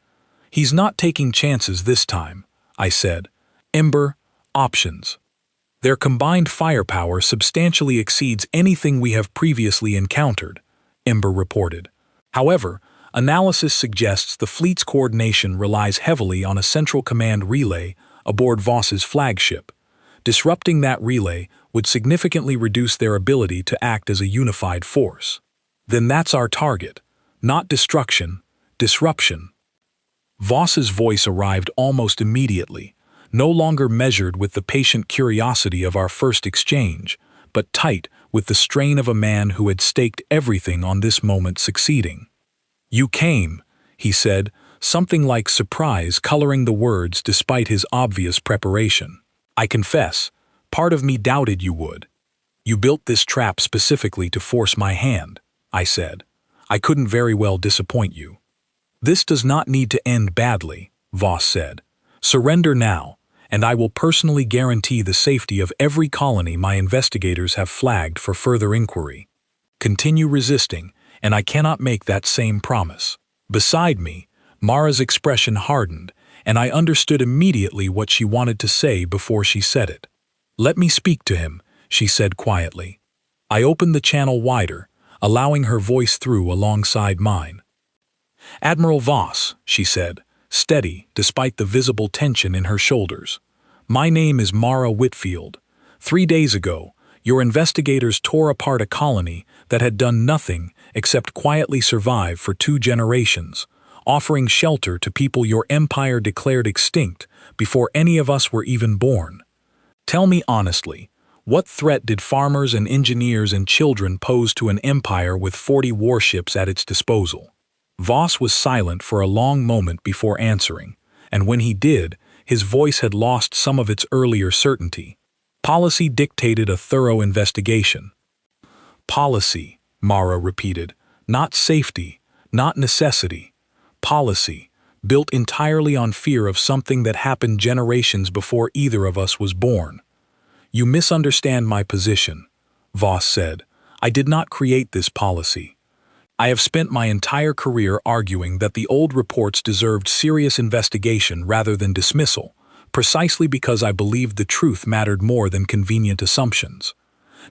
He's not taking chances this time, I said. Ember, options. Their combined firepower substantially exceeds anything we have previously encountered, Ember reported. However, analysis suggests the fleet's coordination relies heavily on a central command relay aboard Voss's flagship. Disrupting that relay would significantly reduce their ability to act as a unified force. Then that's our target. Not destruction, disruption. Voss's voice arrived almost immediately, no longer measured with the patient curiosity of our first exchange, but tight with the strain of a man who had staked everything on this moment succeeding. "You came," he said, something like surprise coloring the words despite his obvious preparation. "I confess, part of me doubted you would. You built this trap specifically to force my hand," I said. "I couldn't very well disappoint you." "This does not need to end badly," Voss said. "Surrender now, and I will personally guarantee the safety of every colony my investigators have flagged for further inquiry. Continue resisting, and I cannot make that same promise." Beside me, Mara's expression hardened, and I understood immediately what she wanted to say before she said it. "Let me speak to him," she said quietly. I opened the channel wider, allowing her voice through alongside mine. "Admiral Voss," she said, steady despite the visible tension in her shoulders. "My name is Mara Whitfield. 3 days ago, your investigators tore apart a colony that had done nothing except quietly survive for 2 generations, offering shelter to people your empire declared extinct before any of us were even born. Tell me honestly, what threat did farmers and engineers and children pose to an empire with 40 warships at its disposal?" Voss was silent for a long moment before answering, and when he did, his voice had lost some of its earlier certainty. "Policy dictated a thorough investigation." "Policy," Mara repeated, "not safety, not necessity. Policy, built entirely on fear of something that happened generations before either of us was born." "You misunderstand my position," Voss said. "I did not create this policy. I have spent my entire career arguing that the old reports deserved serious investigation rather than dismissal, precisely because I believed the truth mattered more than convenient assumptions.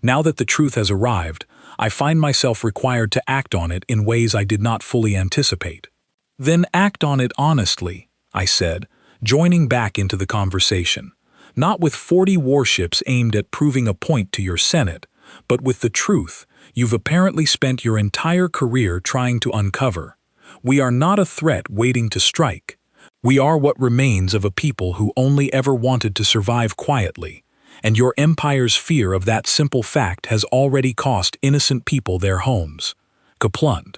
Now that the truth has arrived, I find myself required to act on it in ways I did not fully anticipate." "Then act on it honestly," I said, joining back into the conversation. Not with 40 warships aimed at proving a point to your Senate, but with the truth you've apparently spent your entire career trying to uncover. We are not a threat waiting to strike. We are what remains of a people who only ever wanted to survive quietly, and your empire's fear of that simple fact has already cost innocent people their homes. Kaplunt.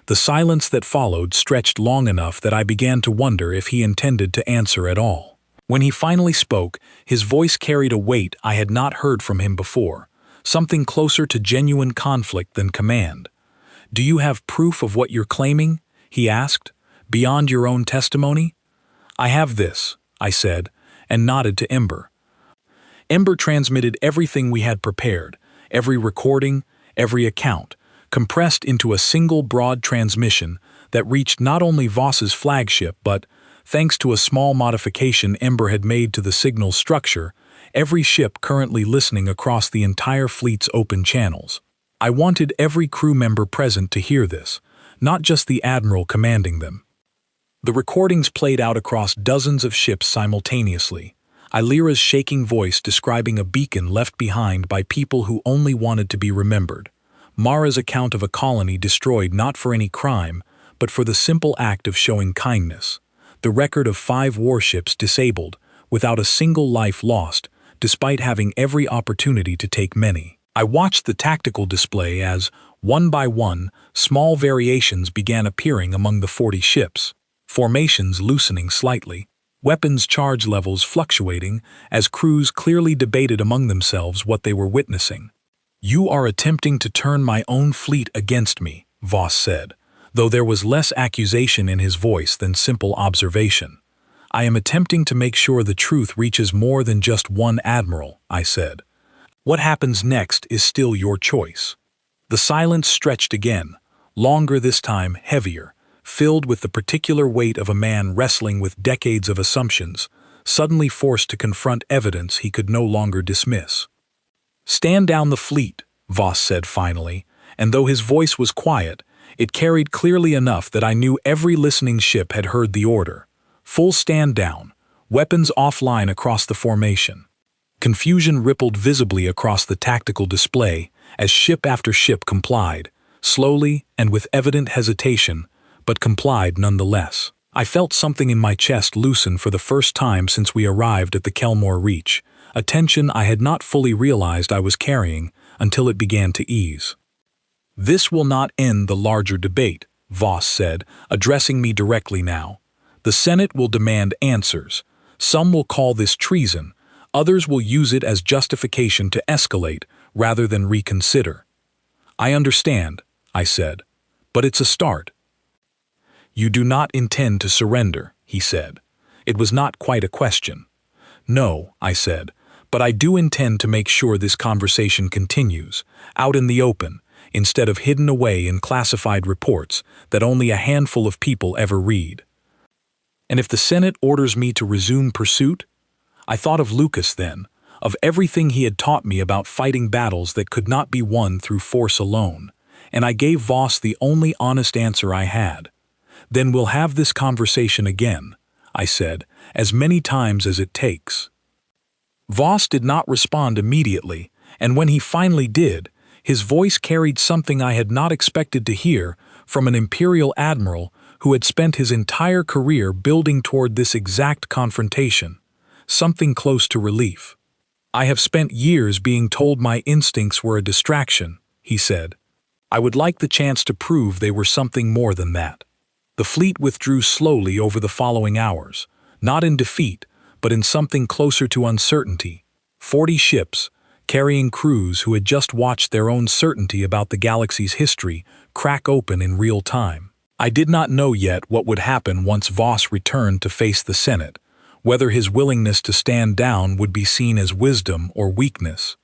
The silence that followed stretched long enough that I began to wonder if he intended to answer at all. When he finally spoke, his voice carried a weight I had not heard from him before, something closer to genuine conflict than command. "Do you have proof of what you're claiming?" he asked, "beyond your own testimony?" "I have this," I said, and nodded to Ember. Ember transmitted everything we had prepared, every recording, every account, compressed into a single broad transmission that reached not only Voss's flagship but, thanks to a small modification Ember had made to the signal structure, every ship currently listening across the entire fleet's open channels. I wanted every crew member present to hear this, not just the admiral commanding them. The recordings played out across dozens of ships simultaneously, Illyra's shaking voice describing a beacon left behind by people who only wanted to be remembered, Mara's account of a colony destroyed not for any crime, but for the simple act of showing kindness, the record of 5 warships disabled, without a single life lost, despite having every opportunity to take many. I watched the tactical display as, one by one, small variations began appearing among the 40 ships, formations loosening slightly, weapons charge levels fluctuating as crews clearly debated among themselves what they were witnessing. "You are attempting to turn my own fleet against me," Voss said, though there was less accusation in his voice than simple observation. "I am attempting to make sure the truth reaches more than just one admiral," I said. "What happens next is still your choice." The silence stretched again, longer this time, heavier, filled with the particular weight of a man wrestling with decades of assumptions, suddenly forced to confront evidence he could no longer dismiss. "Stand down the fleet," Voss said finally, and though his voice was quiet, it carried clearly enough that I knew every listening ship had heard the order. Full stand down, weapons offline across the formation. Confusion rippled visibly across the tactical display as ship after ship complied, slowly and with evident hesitation, but complied nonetheless. I felt something in my chest loosen for the first time since we arrived at the Kelmore Reach, a tension I had not fully realized I was carrying until it began to ease. "This will not end the larger debate," Voss said, addressing me directly now. "The Senate will demand answers. Some will call this treason. Others will use it as justification to escalate rather than reconsider." "I understand," I said, "but it's a start." "You do not intend to surrender," he said. It was not quite a question. "No," I said, "but I do intend to make sure this conversation continues, out in the open, instead of hidden away in classified reports that only a handful of people ever read." "And if the Senate orders me to resume pursuit?" I thought of Lucas then, of everything he had taught me about fighting battles that could not be won through force alone, and I gave Voss the only honest answer I had. "Then we'll have this conversation again," I said, "as many times as it takes." Voss did not respond immediately, and when he finally did, his voice carried something I had not expected to hear from an Imperial admiral who had spent his entire career building toward this exact confrontation, something close to relief. "I have spent years being told my instincts were a distraction," he said. "I would like the chance to prove they were something more than that." The fleet withdrew slowly over the following hours, not in defeat, but in something closer to uncertainty. 40 ships, carrying crews who had just watched their own certainty about the galaxy's history crack open in real time. I did not know yet what would happen once Voss returned to face the Senate, whether his willingness to stand down would be seen as wisdom or weakness,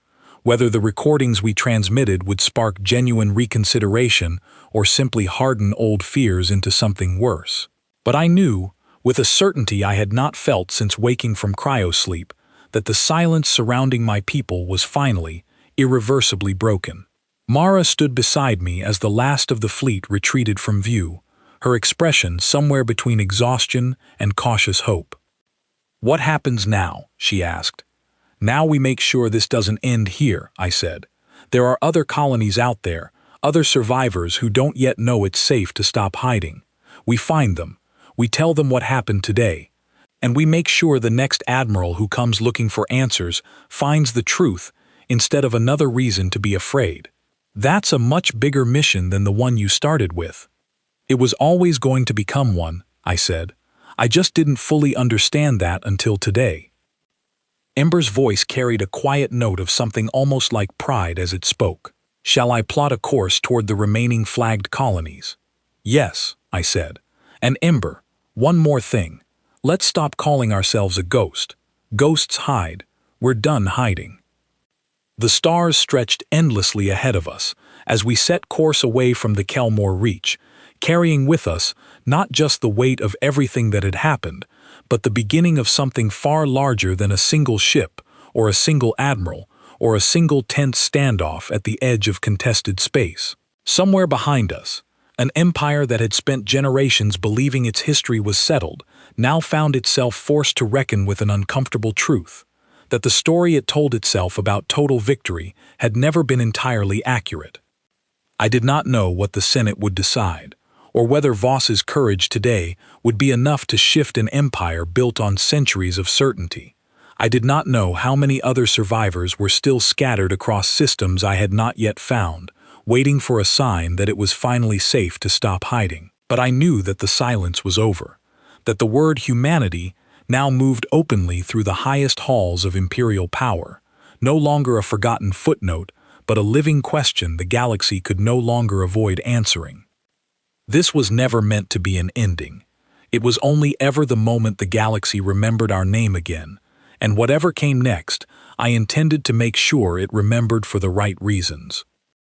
whether the recordings we transmitted would spark genuine reconsideration or simply harden old fears into something worse. But I knew, with a certainty I had not felt since waking from cryosleep, that the silence surrounding my people was finally, irreversibly broken. Mara stood beside me as the last of the fleet retreated from view, her expression somewhere between exhaustion and cautious hope. "What happens now?" she asked. "Now we make sure this doesn't end here," I said. "There are other colonies out there, other survivors who don't yet know it's safe to stop hiding. We find them, we tell them what happened today, and we make sure the next admiral who comes looking for answers finds the truth instead of another reason to be afraid. That's a much bigger mission than the one you started with." "It was always going to become one," I said. "I just didn't fully understand that until today." Ember's voice carried a quiet note of something almost like pride as it spoke. "Shall I plot a course toward the remaining flagged colonies?" "Yes," I said. "And Ember, one more thing. Let's stop calling ourselves a ghost. Ghosts hide. We're done hiding." The stars stretched endlessly ahead of us as we set course away from the Kelmore Reach, carrying with us not just the weight of everything that had happened, but the beginning of something far larger than a single ship, or a single admiral, or a single tense standoff at the edge of contested space. Somewhere behind us, an empire that had spent generations believing its history was settled now found itself forced to reckon with an uncomfortable truth: that the story it told itself about total victory had never been entirely accurate. I did not know what the Senate would decide, or whether Voss's courage today would be enough to shift an empire built on centuries of certainty. I did not know how many other survivors were still scattered across systems I had not yet found, waiting for a sign that it was finally safe to stop hiding. But I knew that the silence was over, that the word humanity now moved openly through the highest halls of imperial power, no longer a forgotten footnote, but a living question the galaxy could no longer avoid answering. This was never meant to be an ending. It was only ever the moment the galaxy remembered our name again, and whatever came next, I intended to make sure it remembered for the right reasons.